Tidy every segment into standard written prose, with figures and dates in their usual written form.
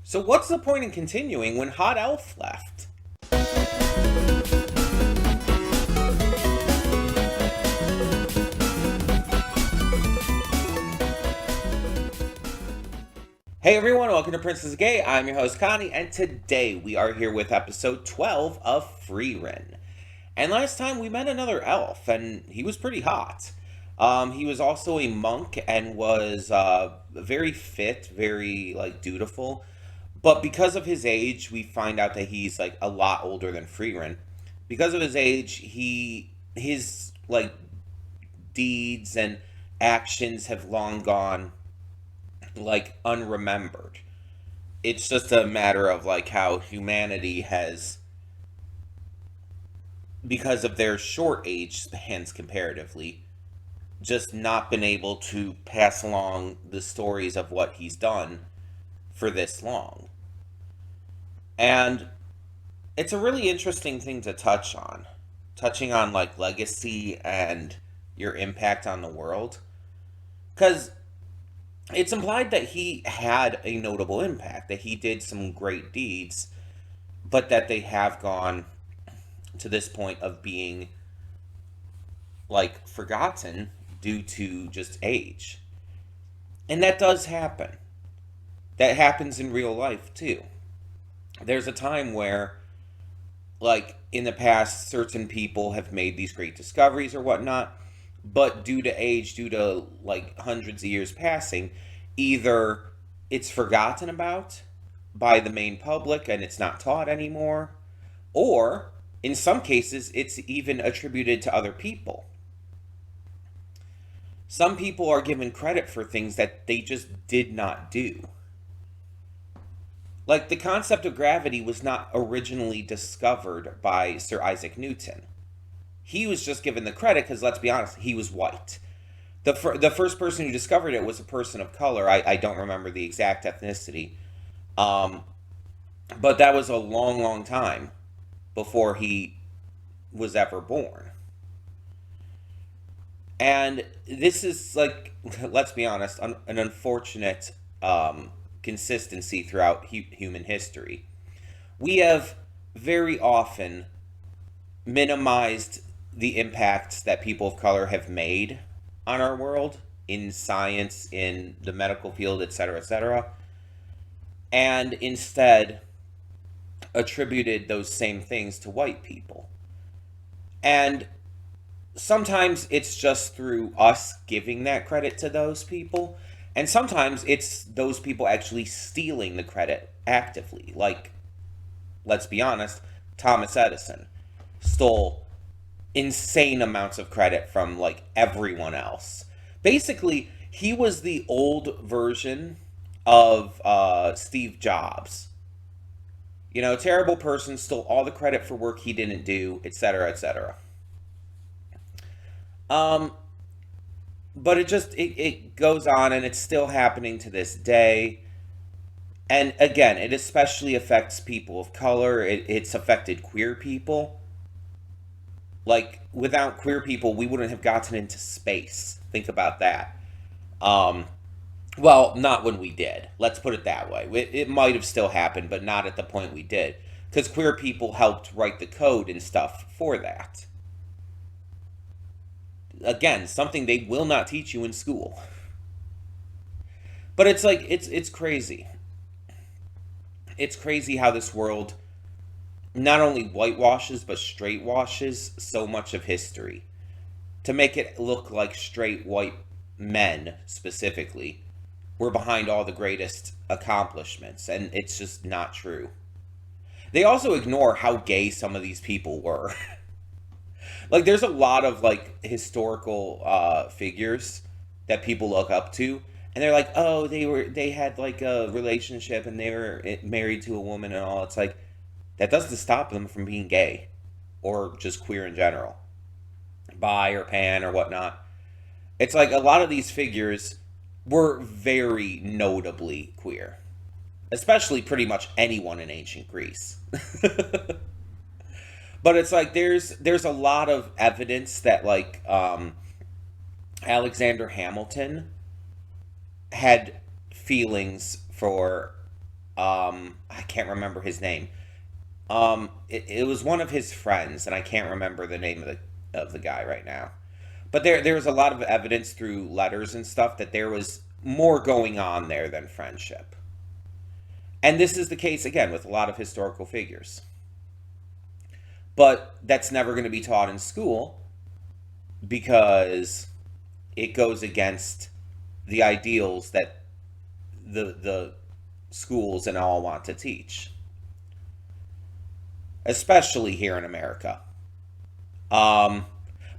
So what's the point in continuing when Hot Elf left? Hey everyone, welcome to Princess Gay. I'm your host Connie, and today we are here with episode 12 of Frieren. And last time we met another elf, and he was pretty hot. He was also a monk and was very fit, very dutiful. But because of his age, we find out that he's like a lot older than Frieren. Because of his age, his deeds and actions have long gone unremembered. It's just a matter of how humanity has, because of their short age spans comparatively, just not been able to pass along the stories of what he's done for this long. And it's a really interesting thing to touching on legacy and your impact on the world. Because it's implied that he had a notable impact, that he did some great deeds, but that they have gone to this point of being forgotten due to just age. And that does happen. That happens in real life too. There's a time where, in the past, certain people have made these great discoveries or whatnot, but due to age, due to hundreds of years passing, either it's forgotten about by the main public and it's not taught anymore, or in some cases, it's even attributed to other people. Some people are given credit for things that they just did not do. The concept of gravity was not originally discovered by Sir Isaac Newton. He was just given the credit because, let's be honest, he was white. The first person who discovered it was a person of color. I don't remember the exact ethnicity. But that was a long, long time before he was ever born. And this is, let's be honest, an unfortunate consistency throughout human history. We have very often minimized the impacts that people of color have made on our world in science, in the medical field, etc., and instead attributed those same things to white people. And sometimes it's just through us giving that credit to those people, and sometimes it's those people actually stealing the credit actively. Let's be honest, Thomas Edison stole insane amounts of credit from everyone else. Basically, he was the old version of Steve Jobs. Terrible person, stole all the credit for work he didn't do, etc., etc. But it goes on, and it's still happening to this day. And again, it especially affects people of color. It's affected queer people. Without queer people, we wouldn't have gotten into space. Think about that. Well, not when we did. Let's put it that way. It might have still happened, but not at the point we did. Because queer people helped write the code and stuff for that. Again, something they will not teach you in school. But it's crazy. It's crazy how this world not only whitewashes but straight washes so much of history to make it look like straight white men specifically were behind all the greatest accomplishments, and it's just not true. They also ignore how gay some of these people were. There's a lot of historical figures that people look up to, and they're like, oh, they had a relationship and they were married to a woman and all. It's that doesn't stop them from being gay or just queer in general, bi or pan or whatnot. It's a lot of these figures were very notably queer, especially pretty much anyone in ancient Greece. But it's there's a lot of evidence that Alexander Hamilton had feelings for I can't remember his name. It was one of his friends, and I can't remember the name of the guy right now. But there was a lot of evidence through letters and stuff that there was more going on there than friendship. And this is the case again with a lot of historical figures. But that's never going to be taught in school because it goes against the ideals that the schools and all want to teach, especially here in America. Um,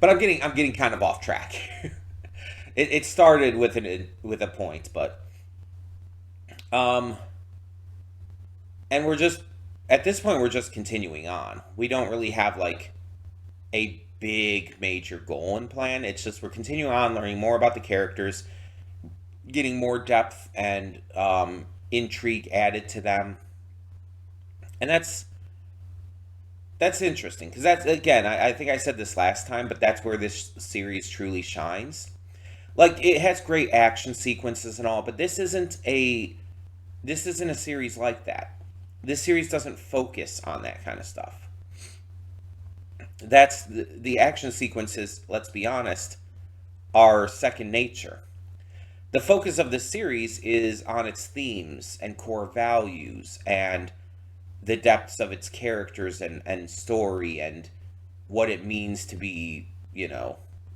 but I'm getting kind of off track. It started with a point, but um, and we're just at this point we're just continuing on. We don't really have like a big major goal and plan. It's just we're continuing on, learning more about the characters, getting more depth and intrigue added to them, and that's interesting because that's again I think I said this last time, but that's where this series truly shines. Like it has great action sequences and all, but this isn't a series like that. This series doesn't focus on that kind of stuff. That's the action sequences, let's be honest, are second nature. The focus of the series is on its themes and core values and the depths of its characters and story and what it means to be,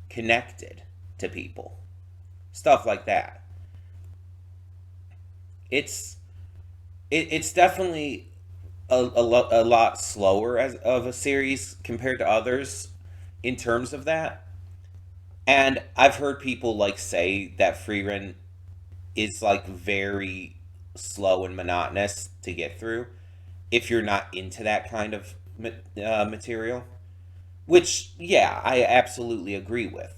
connected to people. Stuff like that. It's it's definitely a lot slower as of a series compared to others in terms of that. And I've heard people like say that Frieren is like very slow and monotonous to get through if you're not into that kind of material. Which, yeah, I absolutely agree with.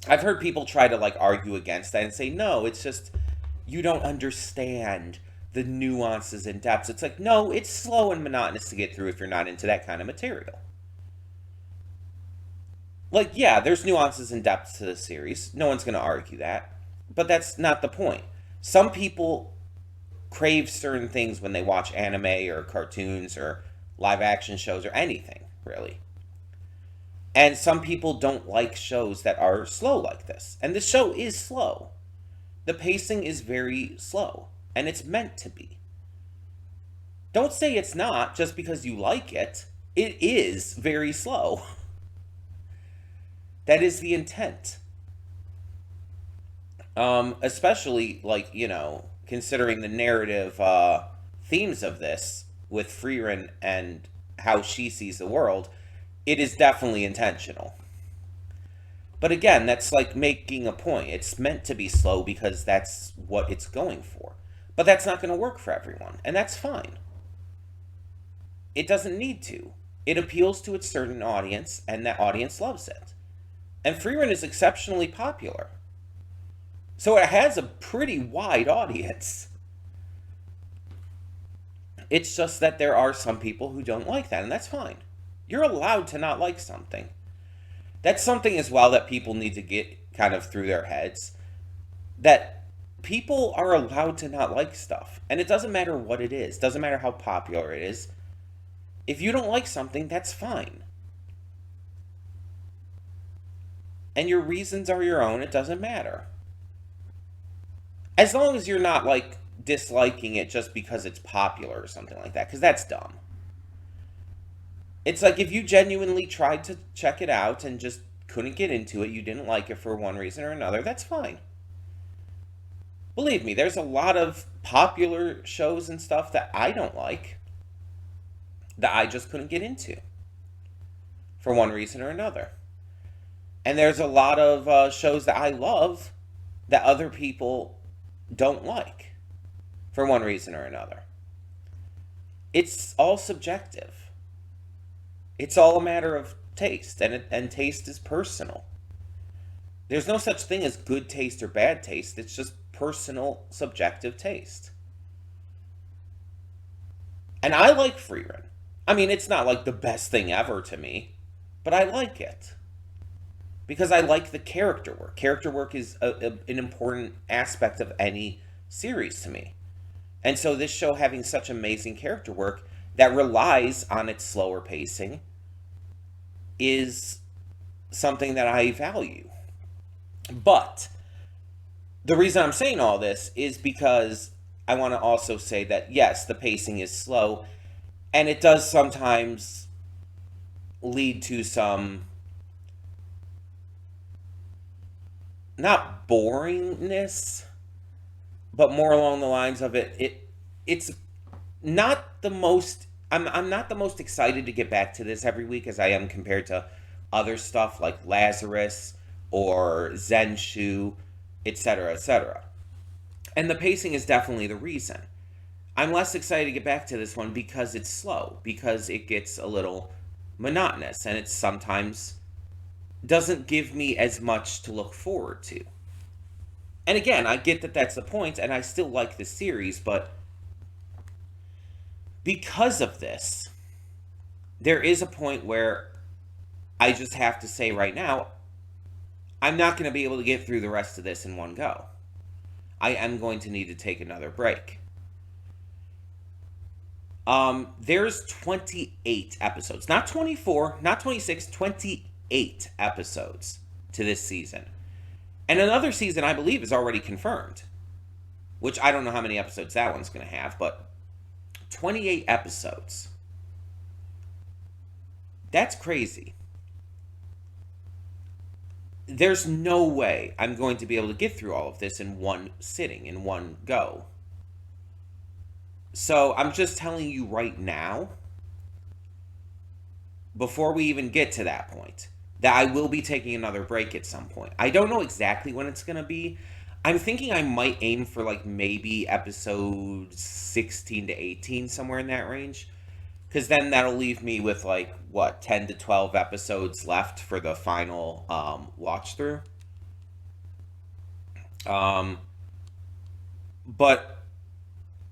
I've heard people try to like argue against that and say, no, it's just you don't understand the nuances and depths. It's like, no, it's slow and monotonous to get through if you're not into that kind of material. Like, yeah, there's nuances and depths to the series. No one's going to argue that. But that's not the point. Some people crave certain things when they watch anime or cartoons or live action shows or anything, really. And some people don't like shows that are slow like this. And this show is slow. The pacing is very slow, and it's meant to be. Don't say it's not just because you like it. It is very slow. That is the intent. Especially, like, considering the narrative themes of this with Frieren and how she sees the world, it is definitely intentional. But again, that's like making a point. It's meant to be slow because that's what it's going for. But that's not going to work for everyone, and that's fine. It doesn't need to. It appeals to its certain audience, and that audience loves it. And Frieren is exceptionally popular. So it has a pretty wide audience. It's just that there are some people who don't like that, and that's fine. You're allowed to not like something. That's something as well that people need to get kind of through their heads. That people are allowed to not like stuff. And it doesn't matter what it is. Doesn't matter how popular it is. If you don't like something, that's fine. And your reasons are your own. It doesn't matter. As long as you're not like disliking it just because it's popular or something like that. Because that's dumb. It's like if you genuinely tried to check it out and just couldn't get into it, you didn't like it for one reason or another, that's fine. Believe me, there's a lot of popular shows and stuff that I don't like that I just couldn't get into for one reason or another. And there's a lot of shows that I love that other people don't like for one reason or another. It's all subjective. It's all a matter of taste, and taste is personal. There's no such thing as good taste or bad taste. It's just personal, subjective taste. And I like Frieren. I mean, it's not like the best thing ever to me, but I like it. Because I like the character work. Character work is an important aspect of any series to me. And so this show having such amazing character work that relies on its slower pacing is something that I value. But the reason I'm saying all this is because I want to also say that, yes, the pacing is slow, and it does sometimes lead to some, not boringness, but more along the lines of it's not the most, I'm not the most excited to get back to this every week as I am compared to other stuff like Lazarus or Zenshu, etc., etc. And the pacing is definitely the reason. I'm less excited to get back to this one because it's slow, because it gets a little monotonous, and it sometimes doesn't give me as much to look forward to. And again, I get that that's the point, and I still like this series, but because of this, there is a point where I just have to say right now, I'm not going to be able to get through the rest of this in one go. I am going to need to take another break. There's 28 episodes. Not 24, not 26, 28 episodes to this season. And another season, I believe, is already confirmed. Which I don't know how many episodes that one's going to have, but 28 episodes. That's crazy. There's no way I'm going to be able to get through all of this in one sitting, in one go. So I'm just telling you right now, before we even get to that point, that I will be taking another break at some point. I don't know exactly when it's going to be. I'm thinking I might aim for like maybe episode 16 to 18, somewhere in that range. Because then that'll leave me with like, 10 to 12 episodes left for the final watch through. But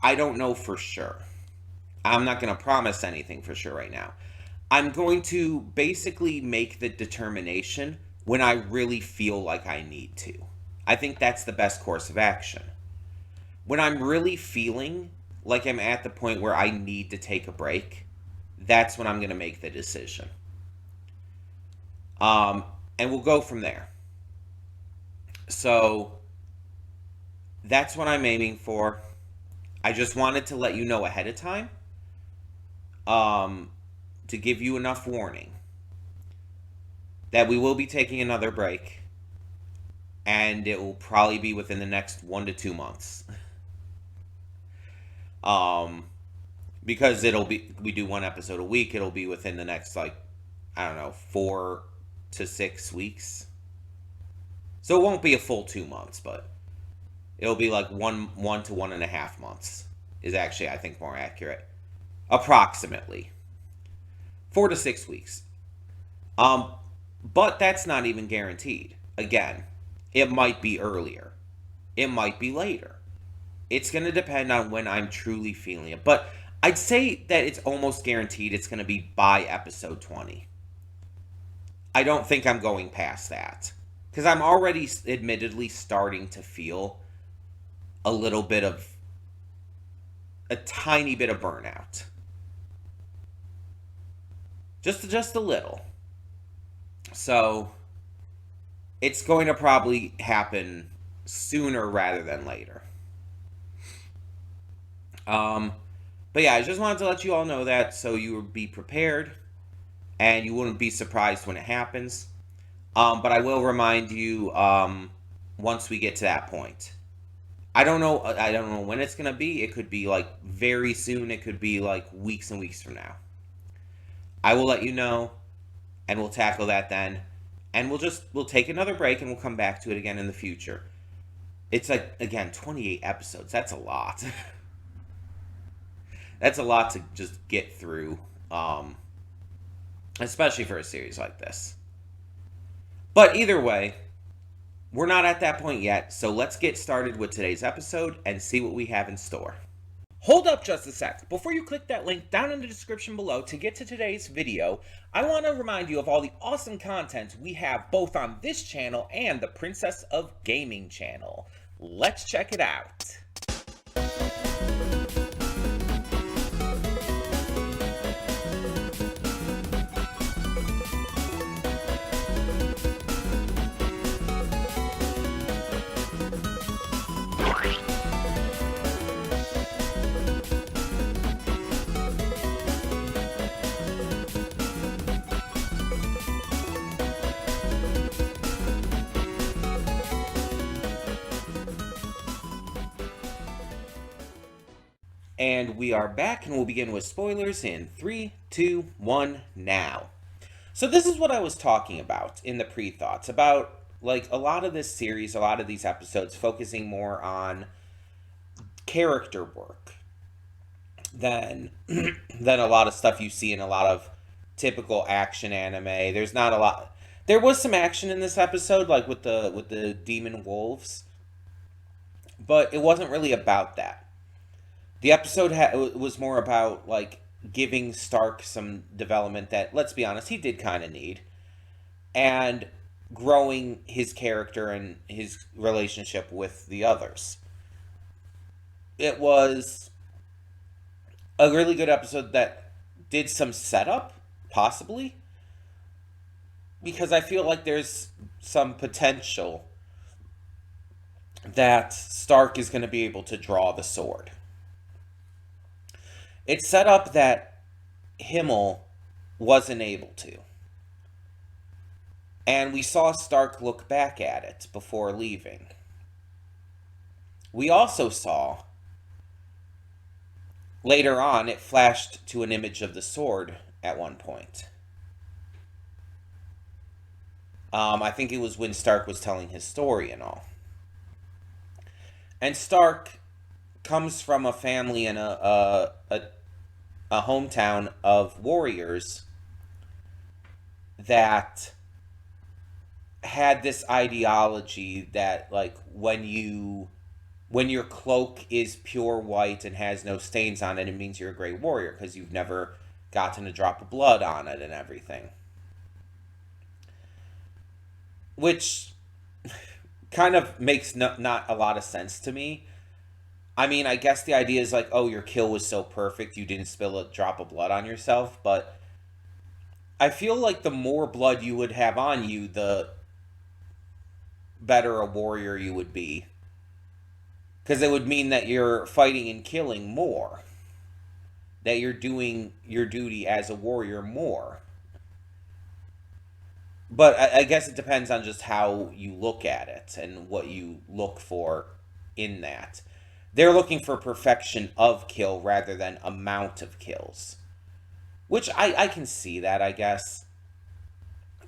I don't know for sure. I'm not going to promise anything for sure right now. I'm going to basically make the determination when I really feel like I need to. I think that's the best course of action. When I'm really feeling like I'm at the point where I need to take a break, that's when I'm going to make the decision. And we'll go from there. So that's what I'm aiming for. I just wanted to let you know ahead of time, to give you enough warning that we will be taking another break, and it will probably be within the next 1 to 2 months. Because we do one episode a week, it'll be within the next, 4 to 6 weeks. So it won't be a full 2 months, but it'll be like 1 to 1.5 months is actually, I think, more accurate. Approximately. 4 to 6 weeks. But that's not even guaranteed. Again, it might be earlier. It might be later. It's going to depend on when I'm truly feeling it. But I'd say that it's almost guaranteed it's going to be by episode 20. I don't think I'm going past that. Because I'm already admittedly starting to feel a little bit of, a tiny bit of burnout. Just a little. So, it's going to probably happen sooner rather than later. But yeah, I just wanted to let you all know that so you would be prepared and you wouldn't be surprised when it happens. But I will remind you once we get to that point. I don't know when it's going to be. It could be like very soon. It could be like weeks and weeks from now. I will let you know, and we'll tackle that then. And we'll take another break and we'll come back to it again in the future. It's like, again, 28 episodes. That's a lot. That's a lot to just get through, especially for a series like this. But either way, we're not at that point yet, so let's get started with today's episode and see what we have in store. Hold up just a sec. Before you click that link down in the description below to get to today's video, I want to remind you of all the awesome content we have both on this channel and the Princess of Gaming channel. Let's check it out. And we are back, and we'll begin with spoilers in 3, 2, 1, now. So this is what I was talking about in the pre-thoughts, about like a lot of this series, a lot of these episodes focusing more on character work than than a lot of stuff you see in a lot of typical action anime. There's not a lot. There was some action in this episode, like with the demon wolves, but it wasn't really about that. The episode was more about like giving Stark some development that, let's be honest, he did kind of need, and growing his character and his relationship with the others. It was a really good episode that did some setup, possibly, because I feel like there's some potential that Stark is going to be able to draw the sword. It's set up that Himmel wasn't able to. And we saw Stark look back at it before leaving. We also saw, later on, it flashed to an image of the sword at one point. I think it was when Stark was telling his story and all. And Stark comes from a family and a hometown of warriors that had this ideology that, like, when your cloak is pure white and has no stains on it, it means you're a great warrior because you've never gotten a drop of blood on it and everything. Which kind of makes not a lot of sense to me. I mean, I guess the idea is like, oh, your kill was so perfect, you didn't spill a drop of blood on yourself, but I feel like the more blood you would have on you, the better a warrior you would be. Because it would mean that you're fighting and killing more. That you're doing your duty as a warrior more. But I guess it depends on just how you look at it and what you look for in that. They're looking for perfection of kill rather than amount of kills. Which I can see that, I guess.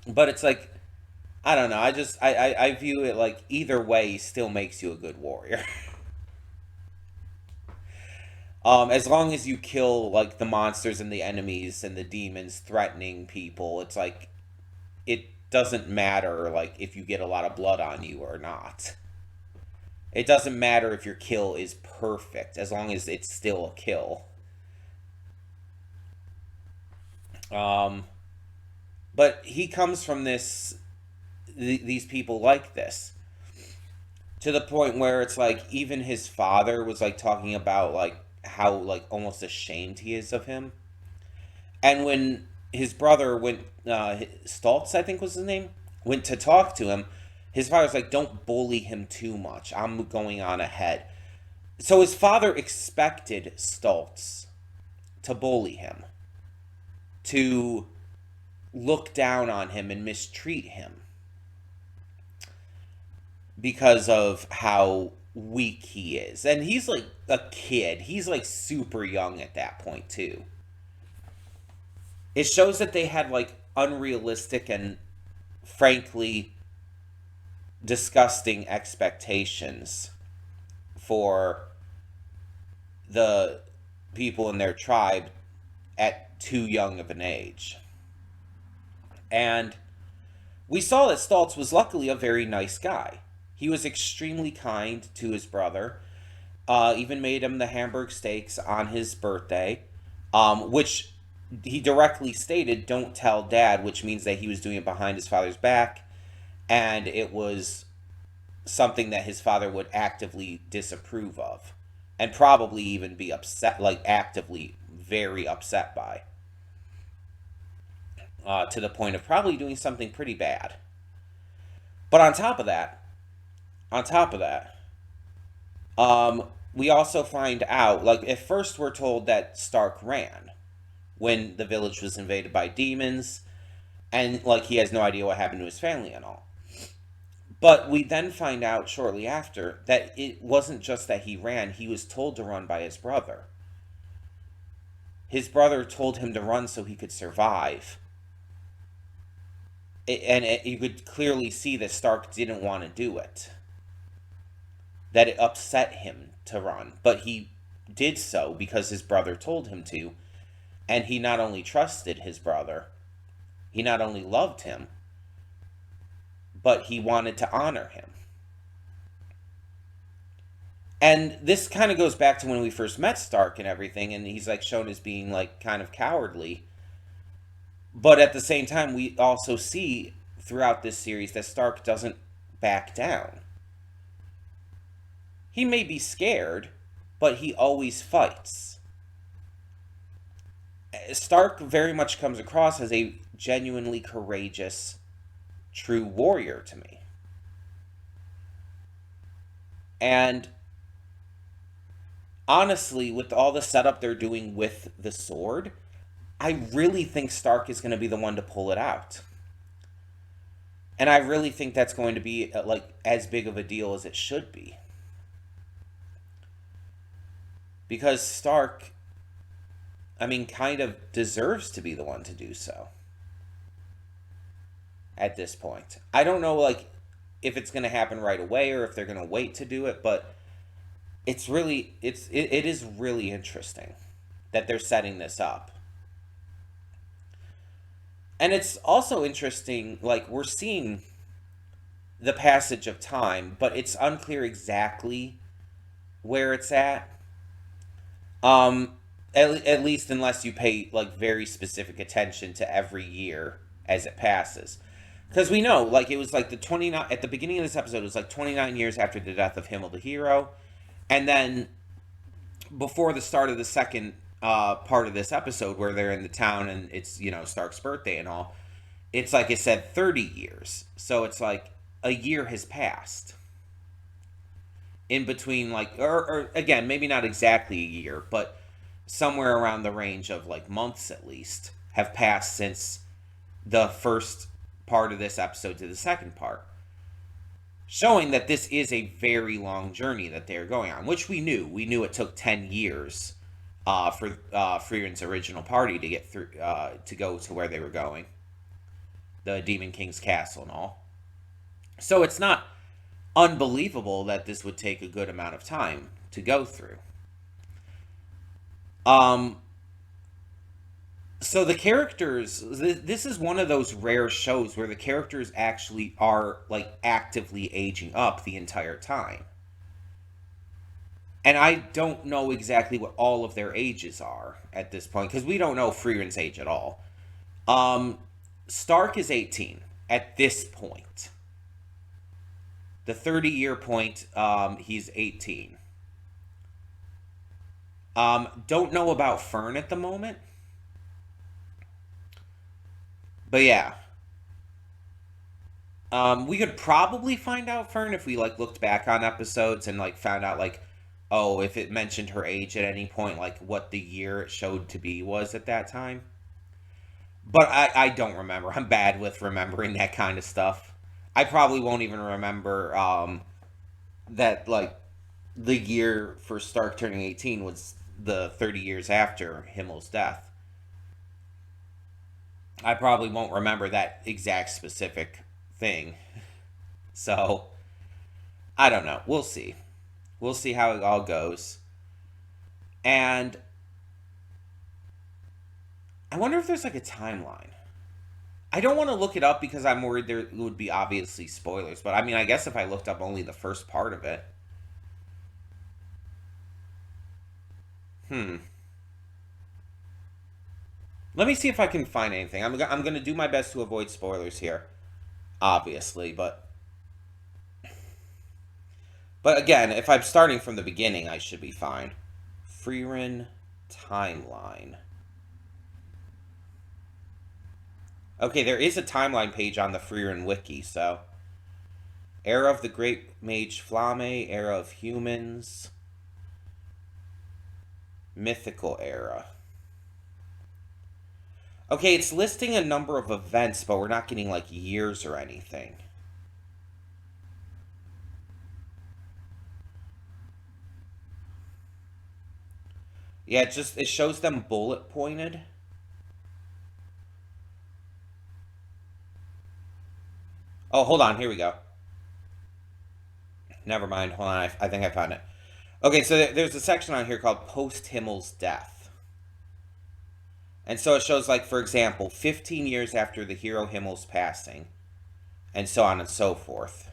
But it's like, I don't know. I view it like either way still makes you a good warrior. As long as you kill like the monsters and the enemies and the demons threatening people, it's like it doesn't matter like if you get a lot of blood on you or not. It doesn't matter if your kill is perfect as long as it's still a kill. But he comes from these people like this, to the point where it's like even his father was like talking about like how like almost ashamed he is of him. And when his brother went, Stoltz I think was his name, went to talk to him, his father's like, don't bully him too much, I'm going on ahead. So his father expected Stoltz to bully him, to look down on him and mistreat him because of how weak he is. And he's like a kid. He's like super young at that point too. It shows that they had like unrealistic and frankly disgusting expectations for the people in their tribe at too young of an age. And we saw that Stoltz was luckily a very nice guy. He was extremely kind to his brother, even made him the Hamburg steaks on his birthday, which he directly stated, don't tell dad, which means that he was doing it behind his father's back, and it was something that his father would actively disapprove of, and probably even be upset, like actively very upset by, to the point of probably doing something pretty bad. But on top of that, we also find out, like, at first we're told that Stark ran when the village was invaded by demons, and, like, he has no idea what happened to his family and all. But we then find out shortly after that it wasn't just that he ran, he was told to run by his brother. his brother told him to run so he could survive. You could clearly see that Stark didn't want to do it. That it upset him to run. But he did so because his brother told him to. And he not only trusted his brother, he not only loved him, but he wanted to honor him. And this kind of goes back to when we first met Stark and everything, and he's like shown as being like kind of cowardly. But at the same time, we also see throughout this series that Stark doesn't back down. He may be scared, but he always fights. Stark very much comes across as a genuinely courageous, true warrior to me. And honestly, with all the setup they're doing with the sword, I really think Stark is going to be the one to pull it out. And I really think that's going to be like as big of a deal as it should be. Because Stark, I mean, kind of deserves to be the one to do so. At this point. I don't know, like, if it's going to happen right away or if they're going to wait to do it, but it is really interesting that they're setting this up. And it's also interesting, like, we're seeing the passage of time, but it's unclear exactly where it's at. At least unless you pay, like, very specific attention to every year as it passes. Because we know, like, it was like the 29, at the beginning of this episode, it was like 29 years after the death of Himmel the hero. And then before the start of the second part of this episode, where they're in the town and it's, you know, Stark's birthday and all, it's like it said 30 years. So it's like a year has passed. In between, like, or again, maybe not exactly a year, but somewhere around the range of, like, months at least have passed since the first part of this episode to the second part. Showing that this is a very long journey that they're going on, which we knew. We knew it took 10 years for Frieren's original party to get through, to go to where they were going. The Demon King's castle and all. So it's not unbelievable that this would take a good amount of time to go through. So the characters, this is one of those rare shows where the characters actually are, like, actively aging up the entire time. And I don't know exactly what all of their ages are at this point, because we don't know Frieren's age at all. Stark is 18 at this point. The 30-year point, he's 18. Don't know about Fern at the moment. But yeah. We could probably find out Fern if we, like, looked back on episodes and, like, found out, like, oh, if it mentioned her age at any point, like, what the year it showed to be was at that time. But I don't remember. I'm bad with remembering that kind of stuff. I probably won't even remember that, like, the year for Stark turning 18 was the 30 years after Himmel's death. I probably won't remember that exact specific thing. So, I don't know. We'll see. We'll see how it all goes. And I wonder if there's, like, a timeline. I don't want to look it up because I'm worried there would be obviously spoilers. But, I mean, I guess if I looked up only the first part of it. Let me see if I can find anything. I'm going to do my best to avoid spoilers here. Obviously, but again, if I'm starting from the beginning, I should be fine. Frieren timeline. Okay, there is a timeline page on the Frieren wiki, so. Era of the Great Mage Flame, Era of Humans, Mythical Era. Okay, it's listing a number of events, but we're not getting, like, years or anything. Yeah, it shows them bullet pointed. Oh, hold on. Here we go. Never mind. Hold on. I think I found it. Okay, so there's a section on here called Post Himmel's Death. And so it shows, like, for example, 15 years after the hero Himmel's passing, and so on and so forth.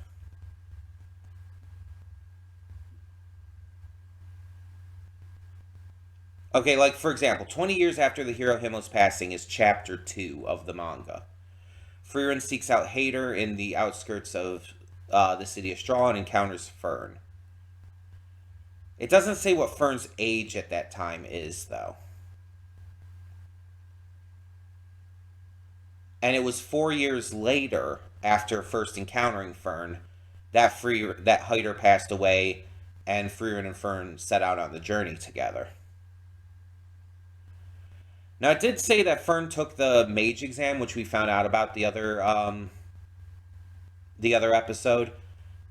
Okay, like, for example, 20 years after the hero Himmel's passing is chapter 2 of the manga. Frieren seeks out Hader in the outskirts of the city of Straw and encounters Fern. It doesn't say what Fern's age at that time is, though. And it was 4 years later, after first encountering Fern, that Hader passed away, and Frieren and Fern set out on the journey together. Now, it did say that Fern took the mage exam, which we found out about the other episode,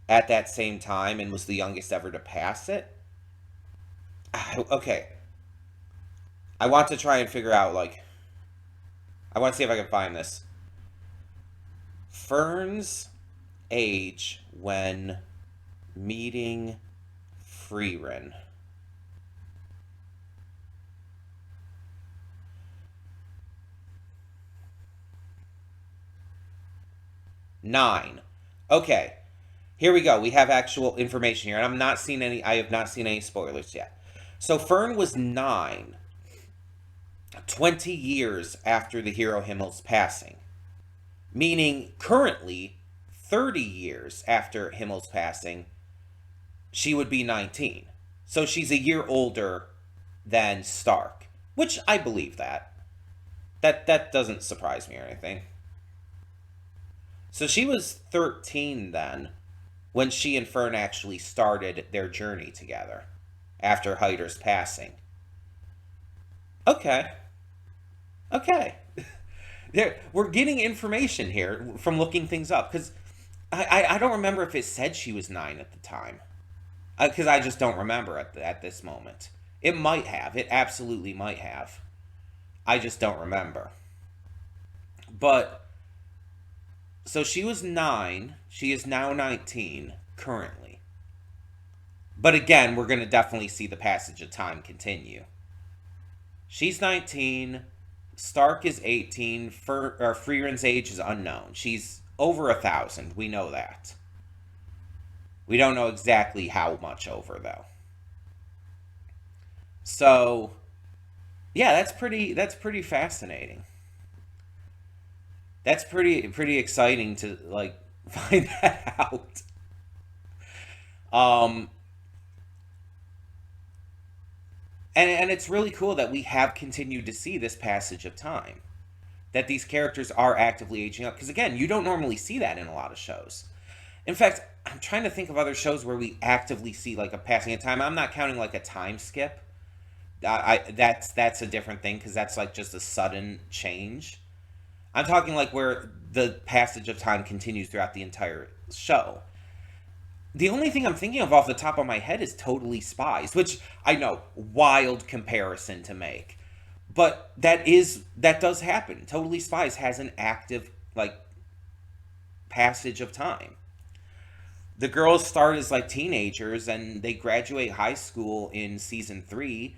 at that same time, and was the youngest ever to pass it. Okay, I want to try and figure out, like, I want to see if I can find this. Fern's age when meeting Frieren. 9. Okay, here we go. We have actual information here, and I have not seen any spoilers yet. So Fern was 9, 20 years after the hero Himmel's passing, meaning currently 30 years after Himmel's passing, she would be 19. So she's a year older than Stark, which I believe that. That doesn't surprise me or anything. So she was 13 then, when she and Fern actually started their journey together after Hader's passing. Okay. Okay. We're getting information here from looking things up, because I don't remember if it said she was 9 at the time. Because I just don't remember at this moment. It might have. It absolutely might have. I just don't remember. But, so she was 9. She is now 19, currently. But again, we're going to definitely see the passage of time continue. She's 19. Stark is 18. Frieren's age is unknown. She's over 1,000. We know that. We don't know exactly how much over, though. So, yeah, that's pretty fascinating. That's pretty exciting to, like, find that out. Um, and it's really cool that we have continued to see this passage of time. That these characters are actively aging up. Because, again, you don't normally see that in a lot of shows. In fact, I'm trying to think of other shows where we actively see, like, a passing of time. I'm not counting, like, a time skip. That's a different thing, because that's, like, just a sudden change. I'm talking, like, where the passage of time continues throughout the entire show. The only thing I'm thinking of off the top of my head is Totally Spies, which I know, wild comparison to make. But that does happen. Totally Spies has an active, like, passage of time. The girls start as, like, teenagers, and they graduate high school in season 3,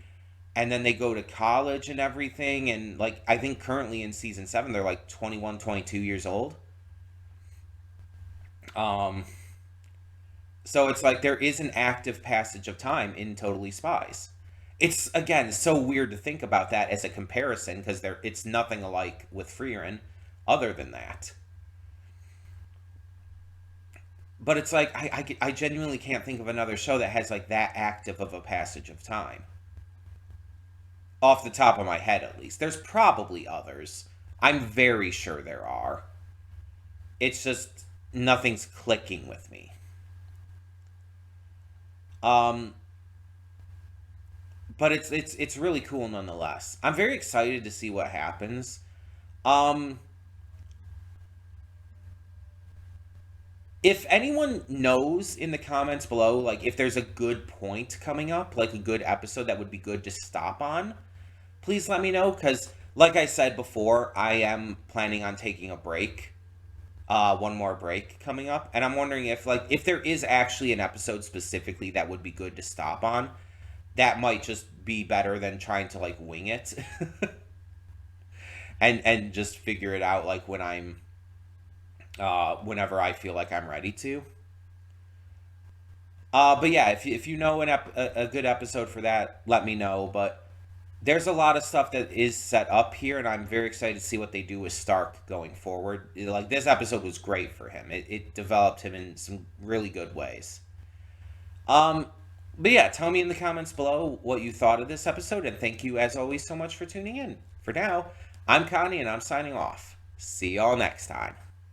and then they go to college and everything, and, like, I think currently in season 7 they're like 21, 22 years old. um so it's like there is an active passage of time in Totally Spies. It's, again, so weird to think about that as a comparison, because it's nothing alike with Frieren other than that. But it's like I genuinely can't think of another show that has, like, that active of a passage of time. Off the top of my head, at least. There's probably others. I'm very sure there are. It's just nothing's clicking with me. Um, but it's really cool nonetheless. I'm very excited to see what happens. Um, If anyone knows in the comments below, like if there's a good point coming up, like a good episode that would be good to stop on, please let me know. Because, like I said before, I am planning on taking a break, one more break coming up, and I'm wondering if there is actually an episode specifically that would be good to stop on. That might just be better than trying to like wing it, and just figure it out like when I'm whenever I feel like I'm ready to. But yeah, if you know a good episode for that, let me know. But there's a lot of stuff that is set up here, and I'm very excited to see what they do with Stark going forward. Like this episode was great for him. It developed him in some really good ways. Um, but yeah, tell me in the comments below what you thought of this episode, and thank you as always so much for tuning in. For now, I'm Connie, and I'm signing off. See y'all next time.